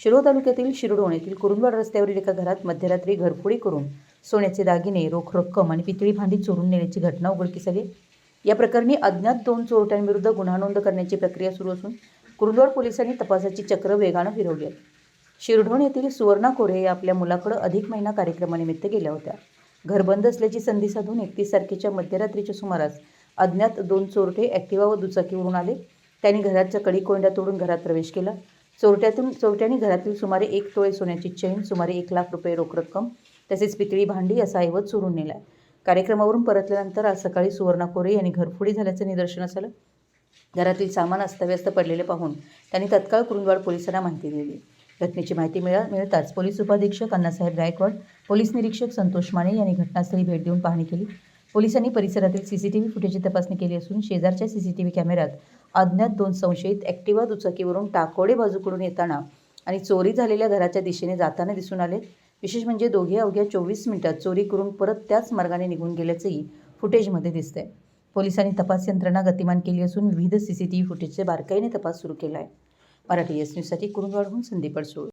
शिरोळ तालुक्यातील शिरडोण येथील कुरुंदवाड रस्त्यावरील एका घरात मध्यरात्री घरफोडी करून सोन्याचे दागिने, रोख रक्कम आणि पितळी भांडी चोरून नेल्याची घटना उघडकीस आली। या प्रकरणी अज्ञात 2 चोरट्यांविरुद्ध गुन्हा नोंद करण्याची प्रक्रिया सुरू असून कुरुंदवाड पोलिसांनी तपासाची चक्र वेगाने फिरवली आहे। शिरडोण येथील सुवर्णा कोरे या आपल्या मुलाकडे अधिक महिना कार्यक्रमानिमित्त गेल्या होत्या। घर बंद असल्याची संधी साधून 31 तारखेच्या मध्यरात्रीच्या सुमारास अज्ञात 2 चोरटे ॲक्टिवा व दुचाकीवरून आले। त्यांनी घराचा कडी-कोंडा तोडून घरात प्रवेश केला। चोरट्यांनी घरातील सुमारे 1 तोळे सोन्याची चेन, सुमारे 1 लाख रुपये रोख रक्कम तसेच पितळी भांडी असा ऐवज चोरून नेला। कार्यक्रमावरून परतल्यानंतर आज सकाळी सुवर्णा कोरे यांनी घरफोडी झाल्याचं निदर्शनास आलं। घरातील सामान अस्तव्यस्त पडलेले पाहून त्यांनी तत्काळ कुरुंदवाड पोलिसांना माहिती दिली। घटनेची माहिती मिळताच पोलीस उपाधीक्षक अण्णासाहेब गायकवाड, पोलीस निरीक्षक संतोष माने यांनी घटनास्थळी भेट देऊन पाहणी केली। पोलिसांनी परिसरातील सीसीटीव्ही फुटेजची तपासणी केली असून शेजारच्या सीसीटीव्ही कॅमेऱ्यात अज्ञात 2 संशयित ॲक्टिवा दुचाकीवरून टाकोडे बाजूकडून येताना आणि चोरी झालेल्या घराच्या दिशेने जाताना दिसून आले। विशेष म्हणजे दोघे अवघ्या 24 मिनिटात चोरी करून परत त्याच मार्गाने निघून गेल्याचंही फुटेजमध्ये दिसतंय। पोलिसांनी तपास यंत्रणा गतिमान केली असून विविध सीसीटीव्ही फुटेजचे बारकाईने तपास सुरू केला आहे। मराठी एस न्यूजसाठी कुरुंदवाडहून संदीप अडसूळ।